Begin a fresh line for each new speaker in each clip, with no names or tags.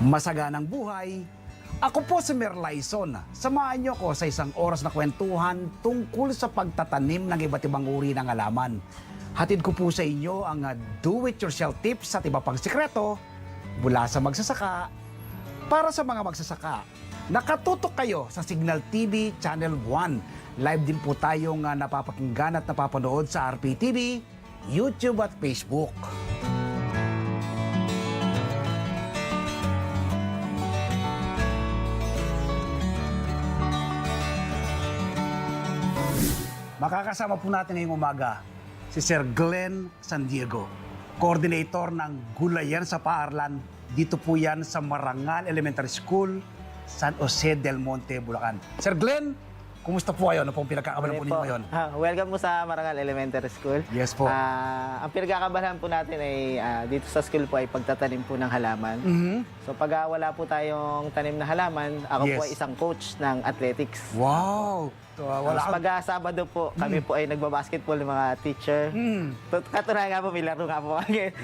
masaganang buhay. Ako po si Merlaison. Samahan niyo ko sa isang oras na kwentuhan tungkol sa pagtatanim ng iba't ibang uri ng halaman. Hatid ko po sa inyo ang do-it-yourself tips at iba pang sikreto mula sa magsasaka para sa mga magsasaka. Nakatutok kayo sa Signal TV Channel 1. Live din po tayong napapakinggan at napapanood sa RPTV, YouTube at Facebook. Makakasama po natin ngayong umaga si Sir Glenn San Diego, coordinator ng Gulayan sa Paaralan. Dito po yan sa Marangal Elementary School, San Jose del Monte, Bulacan. Sir Glenn, kumusta po kayo? Ano pong pinagkakabalan po ninyo ngayon?
Welcome po sa Marangal Elementary School.
Yes po.
Ang pinagkakabalan po natin ay dito sa school po ay pagtatanim po ng halaman. So pag wala po tayong tanim na halaman, ako po ay isang coach ng athletics.
Wow!
Tapos pag Sabado po, kami po ay nagbabasketball ng mga teacher. Katunayan nga po, may laro nga po.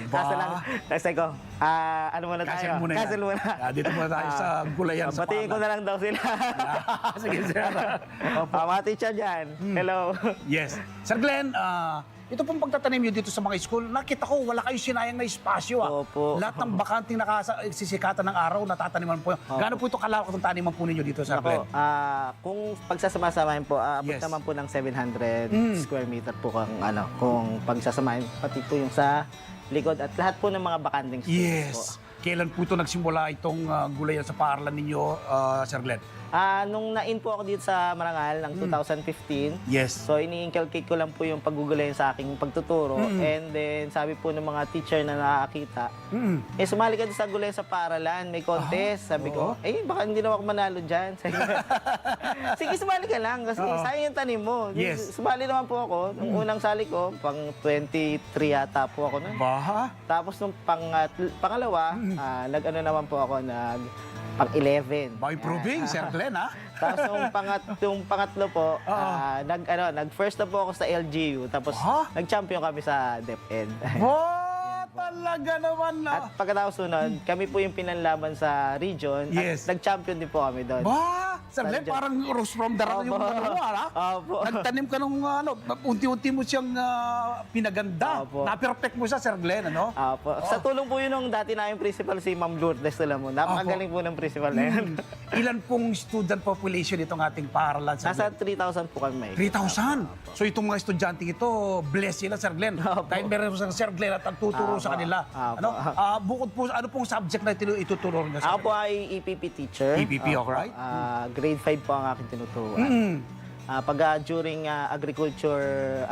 Kaso lang, kasi ko, ano muna tayo? Cancel muna.
Dito muna tayo sa Gulayan sa Paaralan.
Batiin ko na lang daw sila.
Sige, sir.
Mga teacher dyan, hello.
Yes. Sir Glenn, ito pong pagtatanim nyo dito sa mga school, nakita ko wala kayong sinayang na espasyo.
Opo.
Lahat ng bakanting sisikatan ng araw, natataniman po. Gaano po ito kalawak itong taniman po ninyo dito, Sir Glenn?
Kung pagsasama-samahin po, abot naman po ng 700 square meter po kung pagsasamahin, pati po yung sa likod at lahat po ng mga bakanting space po.
Kailan po ito nagsimula itong Gulayan sa Paaralan ninyo, Sir Glenn?
Nung na-in po ako dito sa Marangal ng 2015, so ini-inculcate ko lang po yung paggugulayan sa aking pagtuturo. And then sabi po ng mga teacher na nakakita, sumali ka din sa Gulayan sa Paaralan, may contest. Sabi ko, baka hindi naman ako manalo dyan. Sige, sumali ka lang kasi sayang yung tanim mo. Sumali naman po ako. Nung unang sali ko, pang 23 yata po ako nun. Tapos nung pangalawa, nag-ano naman po ako, pang-11.
By improving, Sir Glenn, ha?
Tapos yung pangatlo po, nag-first na po ako sa LGU. Tapos nag-champion kami sa DepEd.
Talaga naman na.
At pagkatapos nun, kami po yung pinanlaban sa region. At nag-champion din po kami doon.
Sir Glenn, parang Rose from the Rock yung dalawa, ha? Nagtanim ka nung unti-unti mo siyang pinaganda. Na-perfect mo siya, Sir Glenn, ano?
Sa tulong po yun nung dati na yung principal, si Ma'am Lourdes Solomon. Napakagaling po ng principal na yan.
Ilan pong student population itong ating paaralan, Sir
Nasa
Glenn?
3,000 po kami.
3,000? So itong mga estudyante ito, bless sila, Sir Glenn. Dahil meron po Sir Glenn at nagtuturo sa kanila. Bukod po, ano pong subject na ituturo niyo?
Ako po ay EPP teacher.
EPP, alright?
Grade 5 po ang aking tinuturuan. Pag during agriculture,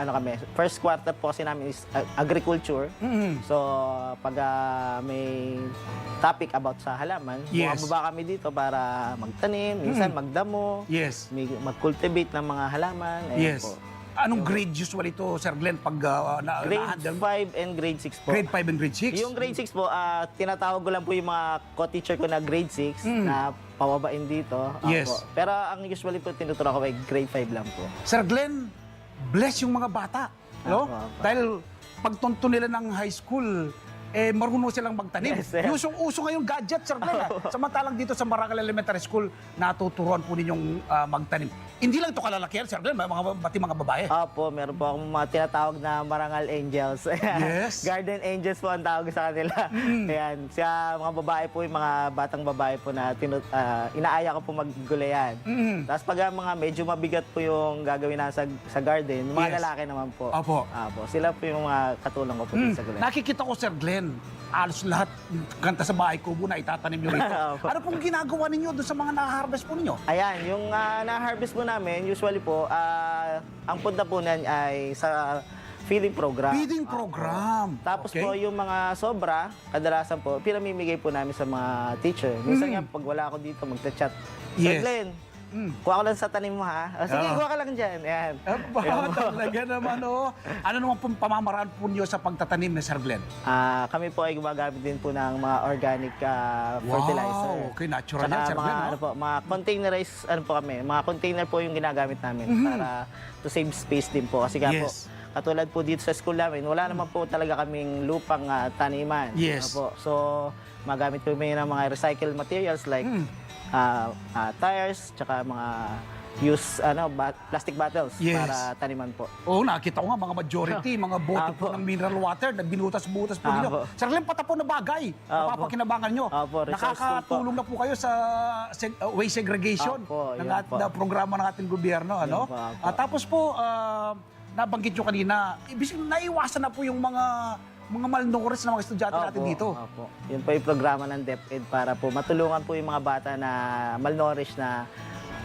first quarter po kasi namin is agriculture. So, pag may topic about sa halaman, bumababa kami dito para magtanim, minsan magdamo, mag-cultivate ng mga halaman. Po.
Anong grade usually ito, Sir Glenn, pag
grade 5 and grade 6 po.
Grade 5 and grade 6?
Yung grade 6 po, tinatawag ko lang po yung mga co-teacher ko na grade 6 na pababain dito. Pero ang usually po tinuturo ko ay grade 5 lang po.
Sir Glenn, bless yung mga bata. No? Dahil pagtunto nila ng high school, marunong silang magtanim. Uso ngayon gadget, Sir Glenn. Samantalang dito sa Marangal Elementary School, natuturuan po ninyong magtanim. Hindi lang ito kalalakihan, Sir Glenn, pati mga babae.
Opo, meron po akong mga tinatawag na Marangal Angels. Garden Angels po ang tawag sa kanila. Ayan, sa mga babae po, yung mga batang babae po na inaaya ko po maggulayan. Tapos pag mga medyo mabigat po yung gagawin na sa garden, mga lalaki naman po. Opo, sila po yung mga katulong ko po sa gulayan.
Nakikita ko, Sir Glenn, alos lahat kanta sa bahay kubo na itatanim nyo rito. Ano pong ginagawa ninyo doon sa mga na-harvest po ninyo?
Ayan, yung na-harvest po namin, usually po, ang punta po nan ay sa feeding program.
Feeding program.
Tapos po, yung mga sobra, kadalasan po, pinamimigay po namin sa mga teacher. Minsan nga, pag wala ako dito, magta-chat. Sir Glenn, kuha ko lang sa tanim mo, ha? Sige, kuha ka lang dyan. Yan.
Talaga naman, Ano naman pong pamamaraan po niyo sa pagtatanim ni Sir Glenn?
Kami po ay gumagamit din po ng mga organic fertilizer.
Okay, natural yan, Sir Glenn,
mga containerized, mga container po yung ginagamit namin para to save space din po. Kasi nga po, katulad po dito sa school namin, wala naman po talaga kaming lupang taniman.
Yes.
Opo. So, magamit po kami ng mga recycled materials like tires, tsaka mga used plastic bottles
Yes.
para taniman po.
Oo, nakita ko nga mga majority, mga bote po
Apo.
ng mineral water na binutas-butas po ninyo.
Apo.
Sir Glenn, patapon na bagay. Napapakinabangan nyo.
Apo, resourceful
Nakakatulong na po kayo sa waste segregation
Apo,
ng
yun po.
na programa ng ating gobyerno. Ano?
po, apo.
Tapos po, nabanggit nyo kanina, ibig sabihin, naiwasan na po yung mga malnourished na mga estudyante natin dito.
Opo. Yun po yung programa ng DepEd para po matulungan po yung mga bata na malnourished na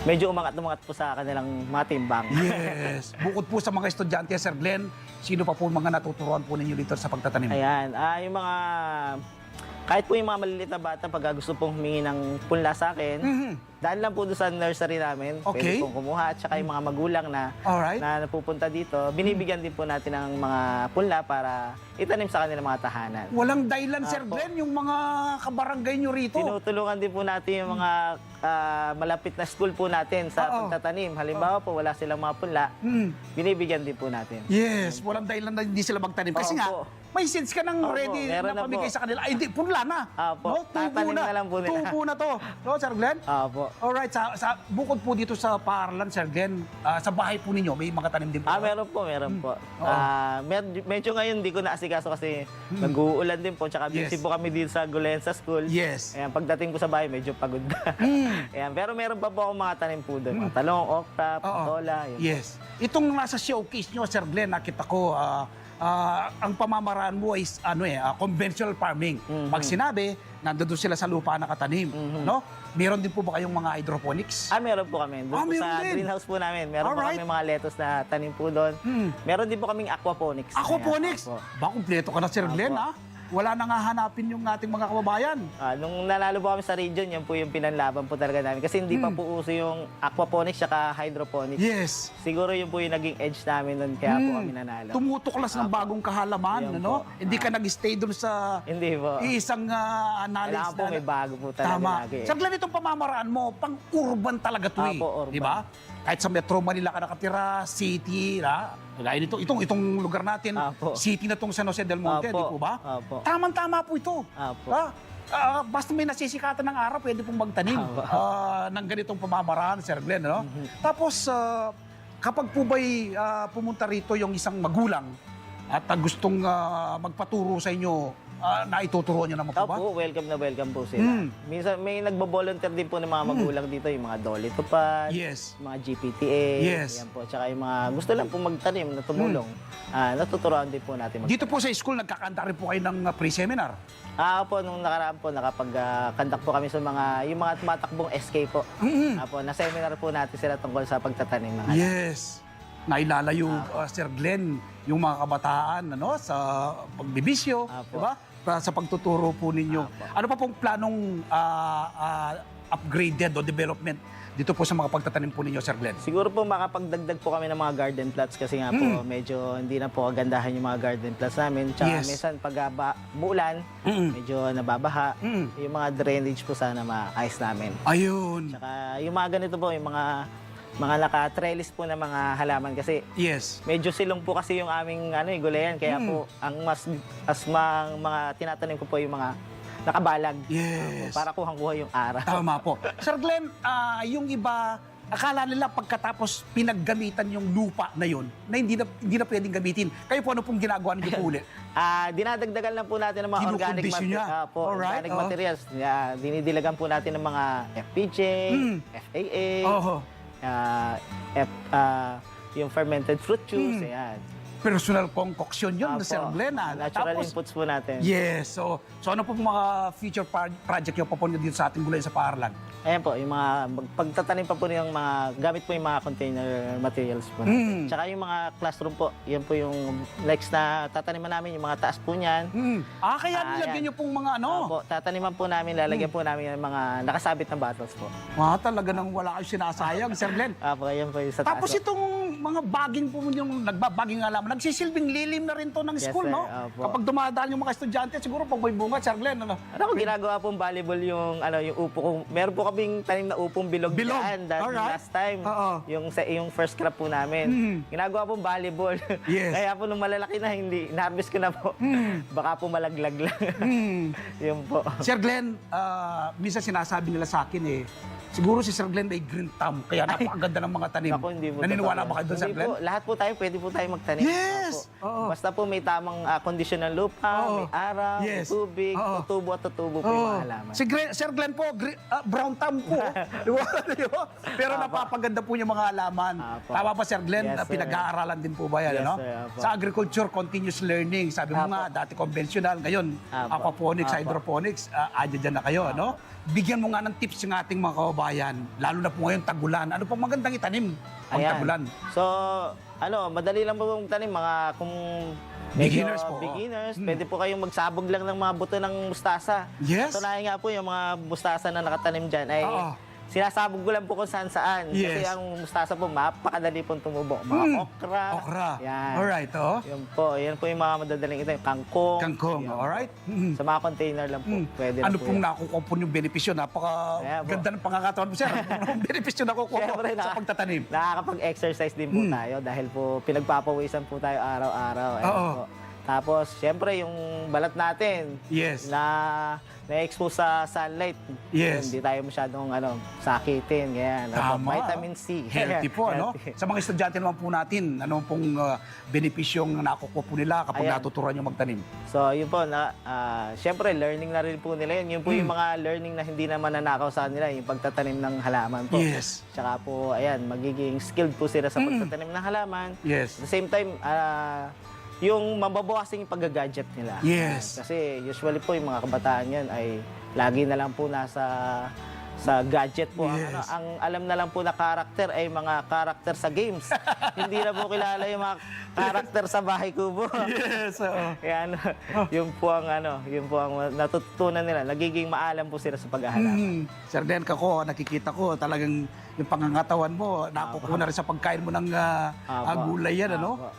medyo umangat po sa kanilang mga timbang.
Yes. Bukod po sa mga estudyante, Sir Glenn, sino pa po mga natuturuan po ninyo dito sa pagtatanim?
Ayan. Yung mga... Kahit po yung mga maliliit na bata, pag gusto pong humingi ng punla sa akin, dahil lang po doon sa nursery namin,
Okay.
pwede pong kumuha. At saka yung mga magulang na
Alright.
napupunta dito, binibigyan din po natin ng mga punla para itanim sa kanilang mga tahanan.
Walang dahilan, Sir
Apo.
Glenn, yung mga kabarangay nyo rito.
Tinutulungan din po natin yung mga malapit na school po natin sa
Oo.
pagtatanim. Halimbawa po, wala silang mga punla, binibigyan din po natin.
Yes, walang dahilan na hindi sila magtanim. Kasi nga,
Opo.
may seeds ka nang
Opo,
ready
meron
na
na
pamigay
po.
sa kanila. Ay, hindi, punla na.
Opo, tatanim na lang po nila.
Tubo na to. No, Sir Glenn?
Opo.
Alright, bukod po dito sa paaralan, Sir Glenn, sa bahay po ninyo, may mga tanim din po.
Meron po.
Oo.
Medyo ngayon di ko naasikaso kasi nag-uulan din po. Tsaka busy
Yes.
po kami dito sa Gulensa School.
Yes.
Ayan, pagdating ko sa bahay, medyo pagod ka. Ayan, pero meron pa po akong mga tanim po doon. Mga talong, okra, patola. Yun.
Yes. Itong nasa showcase nyo, Sir Glenn, nakita ko, ang pamamaraan mo is conventional farming. Pag sinabi, nandoon sila sa lupa nakatanim, no? Meron din po ba kayong mga hydroponics?
Meron po kami. Doon po
meron
sa
din.
greenhouse po namin. Meron po
Alright.
kami mga lettuce na tanim po doon. Meron din po kaming aquaponics.
Aquaponics?
Ayan, opo.
Ba, kumpleto ka na, Sir Glenn,
Opo.
ha? Wala na nga hanapin yung ating mga kababayan.
Nung nanalo po kami sa region, yan po yung pinanlaban po talaga namin. Kasi hindi pa po uso yung aquaponics at hydroponics.
Yes.
Siguro yun po yung naging edge namin nun, kaya po kami nanalo.
Tumutuklas ng bagong kahalaman,
Yun
ano?
po.
Hindi ka nag-stay doon sa
Hindi po.
isang knowledge
Kailangan po may bago po talaga
Tama.
lagi.
Sir Glenn, itong pamamaraan mo, pang-urban talaga to eh.
Apo, urban.
Di ba? Kahit sa Metro Manila ka nakatira, city, gaya nito, itong lugar natin,
Apo.
city na tong San Jose del Monte,
Apo.
di po ba?
Apo.
Tamang-tama po ito.
Apo.
Basta may nasisikatan ng araw, pwede pong magtanim
Apo.
ng ganitong pamamaraan, Sir Glenn. No? Tapos, kapag po ba'y pumunta rito yung isang magulang at gustong magpaturo sa inyo, naituturo niyo naman po ba?
Opo, welcome na welcome po sila. Minsan may nagbo-volunteer din po ng mga magulang dito, yung mga Dolly Tupad,
Yes.
mga GPTA,
Yes.
yan po. Tsaka yung mga gusto lang po magtanim na tumulong. Natuturuan din po natin
Dito po sa school, nagkakanta rin po kayo ng pre-seminar.
Po, nung nakaraan po, nakapag-conduct po kami sa yung mga tumatakbong SK po. Na-seminar po natin sila tungkol sa pagtatanim ng alam.
Yes. Nailalayo, Sir Glenn, yung mga kabataan sa pagbibisyo,
Apo.
di ba? Sa pagtuturo po ninyo. Ano pa pong planong upgraded o development dito po sa mga pagtatanim po ninyo, Sir Glenn?
Siguro po makapagdagdag po kami ng mga garden plots kasi nga po medyo hindi na po kagandahan yung mga garden plots namin. Tsaka
Yes.
minsan pag muulan, medyo nababaha. Yung mga drainage po sana maayos namin.
Ayun.
Tsaka yung mga ganito po, yung mga naka-trellis po na mga halaman kasi
Yes.
medyo silong po kasi yung aming gulayan. Kaya po, ang mga tinatanim ko po yung mga nakabalag.
Yes.
Para kuhang-kuha yung araw.
Tama po. Sir Glenn, yung iba, akala nila pagkatapos pinaggamitan yung lupa na yun, na hindi na pwedeng gamitin. Kayo po, ano pong ginagawa ninyo po ulit?
Dinadagdagan lang po natin ng mga
Kinukondisyon niya. Alright,
organic materials. Dinidilagan po natin ng mga FPJ, FAA, yung fermented fruit juice. Ayan.
Personal concoction yun,
Apo.
Sir Glenn.
Natural inputs po natin.
Yes. So ano po mga future project yung papunod dito sa ating gulay sa paaralan?
Ayan po, yung mga pagtatanim pa po yung mga, gamit po yung mga container materials po natin. Tsaka yung mga classroom po, yan po yung next na tataniman namin, yung mga taas po niyan.
Kaya nilagyan nyo pong mga
Po, tataniman po namin, lalagyan po namin yung mga nakasabit na bottles po.
talaga nang wala kayong sinasayang, Sir Glenn.
Apo, yan po yung sa taas.
Tapos
po.
itong mga baging po yung nagbabaging halaman, nagsisilbing lilim na rin to ng
Yes,
school,
sir.
no?
Opo.
Kapag dumadaan yung mga estudyante, siguro pag may bunga, Sir Glenn, ano?
Ano ko ginagawa pong volleyball yung yung upo ko. Meron po kaming tanim na upong bilog
Bilog?
dyan.
Alright.
Last time.
Oo.
Yung first crop po namin. Ginagawa pong volleyball.
Yes.
Kaya po nung malalaki na hindi, na-harvest ko na po. Baka po malaglag lang. Yun po.
Sir Glenn, minsan sinasabi nila sa akin siguro si Sir Glenn ay green thumb, kaya napakaganda ng mga tanim.
Ako, hindi po.
Naniniwala
totoo.
ba kayo doon, Sir
Hindi
Glenn?
po. Lahat po tayo, pwede po tayo magtanim.
Yes!
Opo.
Oo.
Basta po may tamang kondisyon ng lupa,
Oo.
may araw, may
Yes.
tubig,
Oo.
tutubo at tutubo po yung
Oo.
mga halaman.
Si Sir Glenn po, brown thumb po. Di ba? Di ba? Pero
Apo.
napapaganda po yung mga halaman.
Apo.
Tama ba, Sir Glenn?
Yes, sir.
Pinag-aaralan din po ba yan?
Yes,
ano?
sir. Apo.
Sa agriculture, continuous learning. Sabi mo
Apo.
nga, dati conventional. Ngayon,
Apo.
aquaponics,
Apo.
hydroponics, dyan na kayo. Ano? Bigyan mo nga ng tips yung ating mga kababayan. Lalo na po ngayon, tagulan. Ano pong magandang itanim pag
Ayan.
tagulan?
So, madali lang po pong tanim. Kung
Beginners po.
beginners, pwede po kayong magsabog lang ng mga buto ng mustasa.
Yes.
Tunayan nga po yung mga mustasa na nakatanim dyan ay
Oo.
sinasabog ko lang po kung saan-saan.
Yes.
Kasi ang mustasa po, mapakadali pong tumubo. Mga okra.
Okra.
Yan.
Alright, oh.
Yan po yung mga madadaling ito. Yung kangkong.
Kangkong,
Yan.
alright.
Sa mga container lang po. Pwede na
Ano
po
pong
yan.
nakukuha po yung benepisyo?
Ayan po.
Napaka-ganda ng pangangataon mo, sir. Anong benepisyo nakukuha po
Siyempre,
sa pagtatanim?
Nakakapag-exercise din po tayo dahil po pinagpapawisan po tayo araw-araw. Ayun
Oo.
po. Tapos, siyempre, yung balat natin
Yes.
na-expose sa sunlight.
Yes.
Hindi tayo masyadong sakitin. Ganyan.
Tama.
Vitamin C.
Healthy po, ano?
Healthy.
Sa mga estudyante naman po natin, ano pong benepisyong nakukuha po nila kapag
Ayan.
natuturan yung magtanim?
So, yun po, siyempre, learning na rin po nila yun. Yun po yung mga learning na hindi naman nanakaw sa kanila, yung pagtatanim ng halaman po.
Yes.
Tsaka po, ayan, magiging skilled po sila sa pagtatanim ng halaman.
Yes.
At the same time, yung mababawasan yung pag-gadget nila.
Yes.
Kasi usually po yung mga kabataan yan ay lagi na lang po nasa sa gadget po.
Yes.
Ang alam na lang po na karakter ay mga karakter sa games. Hindi na po kilala yung mga karakter sa bahay kubo.
Yes, oo.
Kaya yun po ang natutunan nila. Nagiging maalam po sila sa paghahanap.
Sir Den, nakikita ko talagang yung pangangatawan mo, nakukuha na rin sa pagkain mo ng gulay yan, ano?
Apo.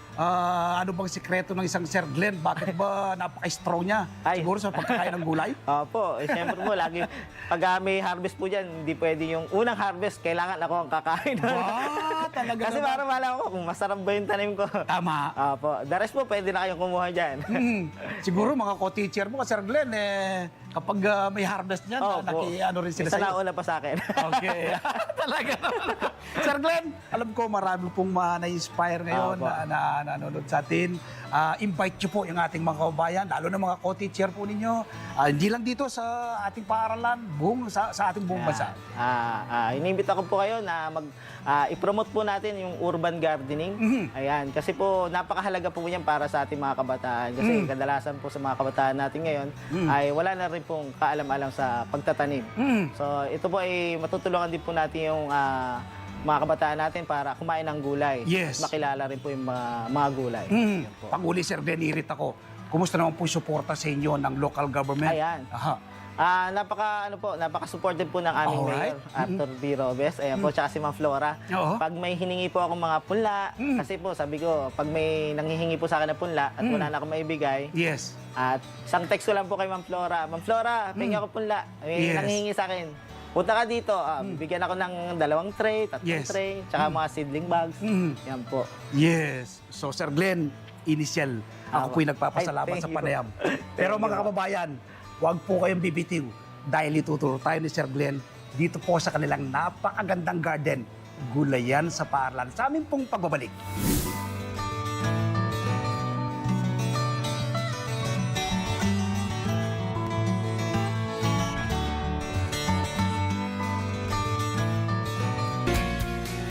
Ano bang sikreto ng isang Sir Glenn? Bakit ba napaka-strong niya?
Ay.
Siguro sa pagkakain ng gulay?
Opo, siyempre po, lagi, pag may harvest po dyan, hindi pwede yung unang harvest, kailangan ako ang kakain.
Talaga
Kasi
naman.
para malaman ko kung masarap ba yung tanim ko.
Tama.
Opo, the rest po, pwede na kayong kumuha dyan.
Siguro mga co-teacher mo, Sir Glenn, kapag may harvest niyan,
Opo.
ano rin sila
Isa
sa'yo.
na una pa sa akin.
Okay. Talaga naman. Sir Glenn, alam ko marami pong na-inspire ngayon
Opo.
na nanonood sa atin. Invite nyo po yung ating mga kababayan, lalo na mga co-teacher po ninyo. Hindi lang dito sa ating paaralan, sa ating buong bansa.
Inimbita ko po kayo na i-promote po natin yung urban gardening. Ayan, kasi po napakahalaga po yan para sa ating mga kabataan. Kasi kadalasan po sa mga kabataan natin ngayon ay wala na rin pong kaalam-alam sa pagtatanim. So ito po ay matutulungan din po natin yung mga kabataan natin para kumain ng gulay.
Yes.
Makilala rin po yung mga gulay. Yan po.
Panguli, Sir Glenn, irit ako. Kumusta naman po yung suporta sa inyo ng local government?
Ayan.
Aha.
Napaka-supportive po ng aming
Alright.
mayor, Arthur B. Robes. Ayan po, tsaka si Ma'am Flora.
Oo.
Pag may hiningi po akong mga punla, kasi po, sabi ko, pag may nanghihingi po sa akin ng punla at wala na akong maibigay,
Yes.
at isang text ko lang po kay Ma'am Flora, Ma'am Flora, pengi ako punla. May
Yes.
nanghihingi sa akin. Punta ka dito, bigyan ako ng 2 tray, 3
Yes.
tray, tsaka mga seedling bags. Yan po.
Yes. So, Sir Glenn, initial. Ako po'y nagpapasalamat
Ay,
sa
thank you po.
panayam. Pero mga kababayan, huwag po kayong bibitiw dahil ituturo tayo ni Sir Glenn dito po sa kanilang napakagandang garden, Gulayan sa Paaralan. Sa amin pong pagbabalik.